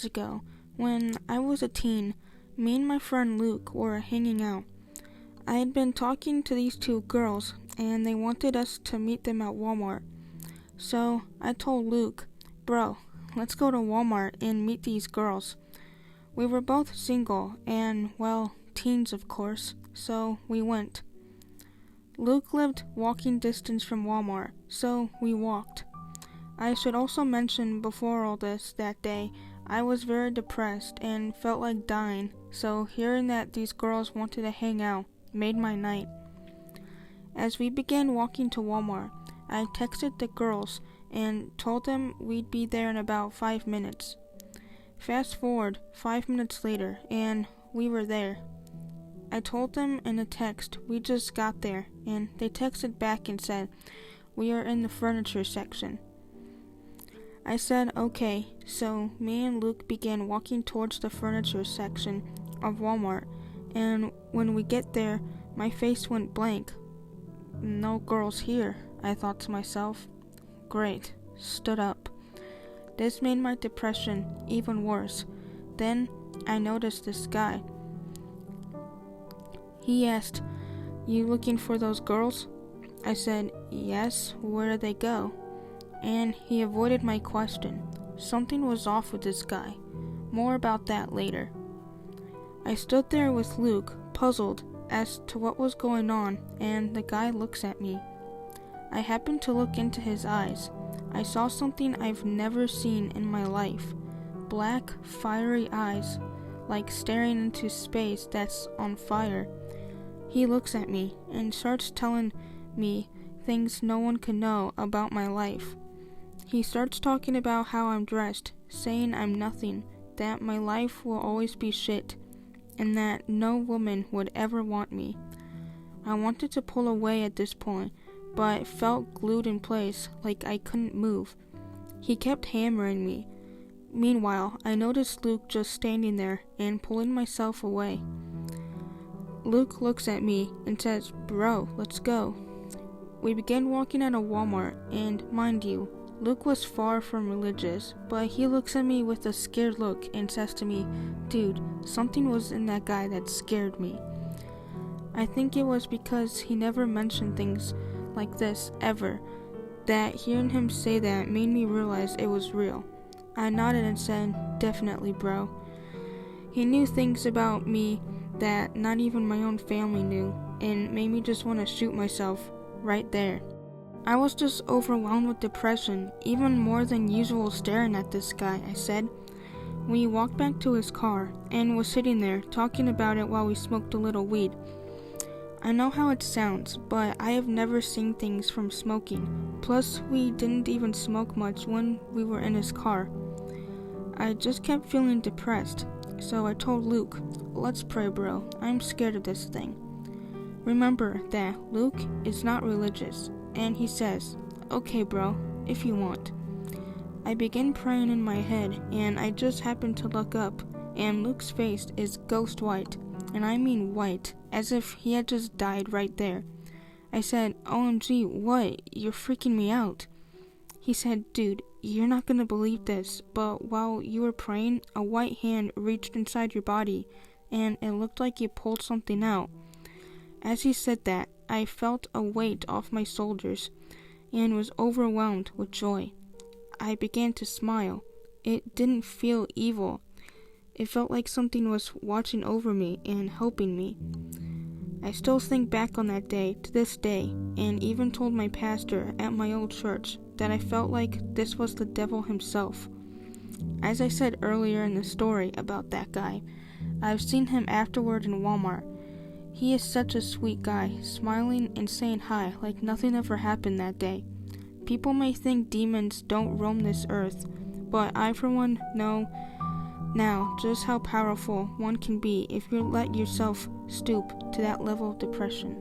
years ago, when I was a teen, me and my friend Luke were hanging out. I had been talking to these two girls, and they wanted us to meet them at Walmart. So I told Luke, "Bro, let's go to Walmart and meet these girls." We were both single and, well, teens of course, so we went. Luke lived walking distance from Walmart, so we walked. I should also mention before all this that day, I was very depressed and felt like dying, so hearing that these girls wanted to hang out made my night. As we began walking to Walmart, I texted the girls and told them we'd be there in about 5 minutes. Fast forward 5 minutes later, and we were there. I told them in a text we just got there, and they texted back and said, "We are in the furniture section." I said okay, so me and Luke began walking towards the furniture section of Walmart, and when we get there, my face went blank. No girls here, I thought to myself. Great, stood up. This made my depression even worse. Then I noticed this guy. He asked, "You looking for those girls?" I said, "Yes, where did they go?" And he avoided my question. Something was off with this guy. More about that later. I stood there with Luke, puzzled as to what was going on, and the guy looks at me. I happened to look into his eyes. I saw something I've never seen in my life. Black, fiery eyes, like staring into space that's on fire. He looks at me and starts telling me things no one can know about my life. He starts talking about how I'm dressed, saying I'm nothing, that my life will always be shit, and that no woman would ever want me. I wanted to pull away at this point, but felt glued in place like I couldn't move. He kept hammering me. Meanwhile, I noticed Luke just standing there and pulling myself away. Luke looks at me and says, "Bro, let's go." We began walking at a Walmart, and mind you, Luke was far from religious, but he looks at me with a scared look and says to me, "Dude, something was in that guy that scared me." I think it was because he never mentioned things like this ever, that hearing him say that made me realize it was real. I nodded and said, "Definitely, bro." He knew things about me that not even my own family knew, and made me just want to shoot myself right there. I was just overwhelmed with depression, even more than usual staring at this guy, I said. We walked back to his car, and was sitting there talking about it while we smoked a little weed. I know how it sounds, but I have never seen things from smoking. Plus, we didn't even smoke much when we were in his car. I just kept feeling depressed, so I told Luke, "Let's pray, bro. I'm scared of this thing." Remember that Luke is not religious, and he says, "Okay, bro, if you want." I begin praying in my head, and I just happened to look up, and Luke's face is ghost white, and I mean white, as if he had just died right there. I said, "OMG, what? You're freaking me out." He said, "Dude, you're not gonna believe this, but while you were praying, a white hand reached inside your body, and it looked like you pulled something out." As he said that, I felt a weight off my shoulders, and was overwhelmed with joy. I began to smile. It didn't feel evil. It felt like something was watching over me and helping me. I still think back on that day to this day, and even told my pastor at my old church that I felt like this was the devil himself. As I said earlier in the story about that guy, I've seen him afterward in Walmart. He is such a sweet guy, smiling and saying hi like nothing ever happened that day. People may think demons don't roam this earth, but I for one know now just how powerful one can be if you let yourself stoop to that level of depression.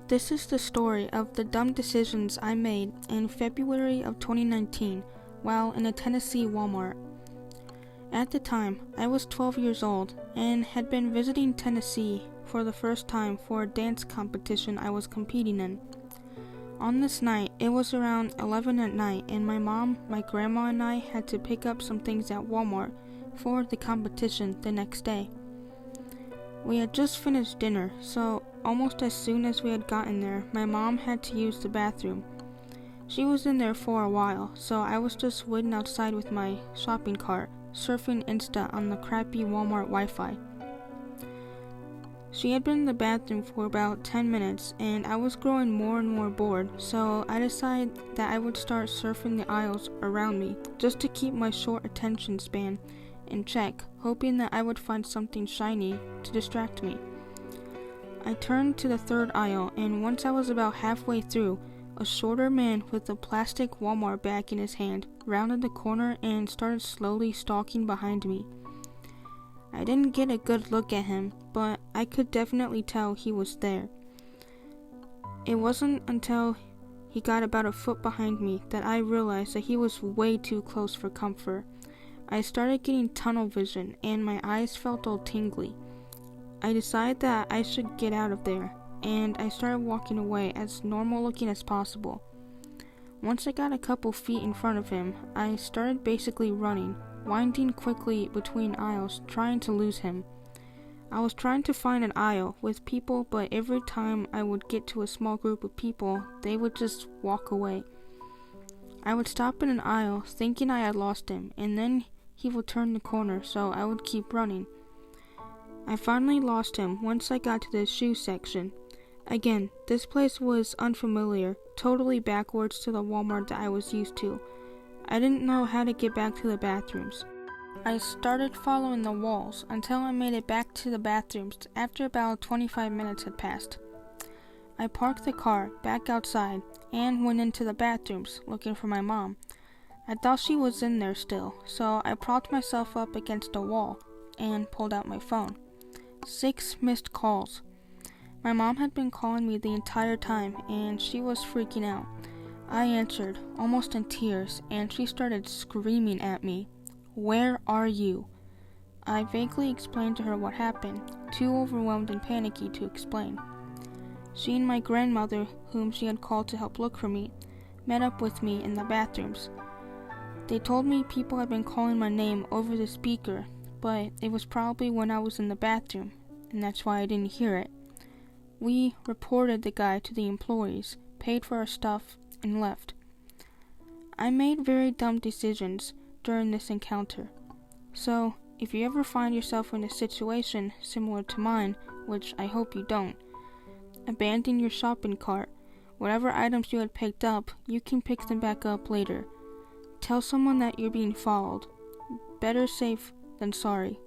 This is the story of the dumb decisions I made in February of 2019 while in a Tennessee Walmart. At the time, I was 12 years old and had been visiting Tennessee for the first time for a dance competition I was competing in. On this night, it was around 11 at night, and my mom, my grandma, and I had to pick up some things at Walmart for the competition the next day. We had just finished dinner, so almost as soon as we had gotten there, my mom had to use the bathroom. She was in there for a while, so I was just waiting outside with my shopping cart, surfing Insta on the crappy Walmart Wi-Fi. She had been in the bathroom for about 10 minutes, and I was growing more and more bored, so I decided that I would start surfing the aisles around me, just to keep my short attention span in check, hoping that I would find something shiny to distract me. I turned to the third aisle, and once I was about halfway through, a shorter man with a plastic Walmart bag in his hand rounded the corner and started slowly stalking behind me. I didn't get a good look at him, but I could definitely tell he was there. It wasn't until he got about a foot behind me that I realized that he was way too close for comfort. I started getting tunnel vision, and my eyes felt all tingly. I decided that I should get out of there, and I started walking away as normal looking as possible. Once I got a couple feet in front of him, I started basically running, winding quickly between aisles, trying to lose him. I was trying to find an aisle with people, but every time I would get to a small group of people, they would just walk away. I would stop in an aisle, thinking I had lost him, and then he would turn the corner, so I would keep running. I finally lost him once I got to the shoe section. Again, this place was unfamiliar, totally backwards to the Walmart that I was used to. I didn't know how to get back to the bathrooms. I started following the walls until I made it back to the bathrooms after about 25 minutes had passed. I parked the car back outside and went into the bathrooms looking for my mom. I thought she was in there still, so I propped myself up against a wall and pulled out my phone. 6 missed calls. My mom had been calling me the entire time, and she was freaking out. I answered, almost in tears, and she started screaming at me, "Where are you?" I vaguely explained to her what happened, too overwhelmed and panicky to explain. She and my grandmother, whom she had called to help look for me, met up with me in the bathrooms. They told me people had been calling my name over the speaker, but it was probably when I was in the bathroom, and that's why I didn't hear it. We reported the guy to the employees, paid for our stuff, and left. I made very dumb decisions during this encounter. So, if you ever find yourself in a situation similar to mine, which I hope you don't, abandon your shopping cart. Whatever items you had picked up, you can pick them back up later. Tell someone that you're being followed. Better safe than sorry.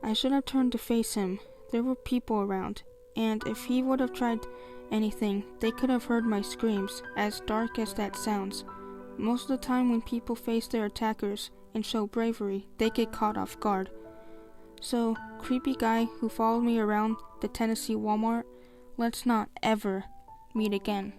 I should have turned to face him. There were people around, and if he would have tried anything, they could have heard my screams, as dark as that sounds. Most of the time when people face their attackers and show bravery, they get caught off guard. So, creepy guy who followed me around the Tennessee Walmart, let's not ever meet again.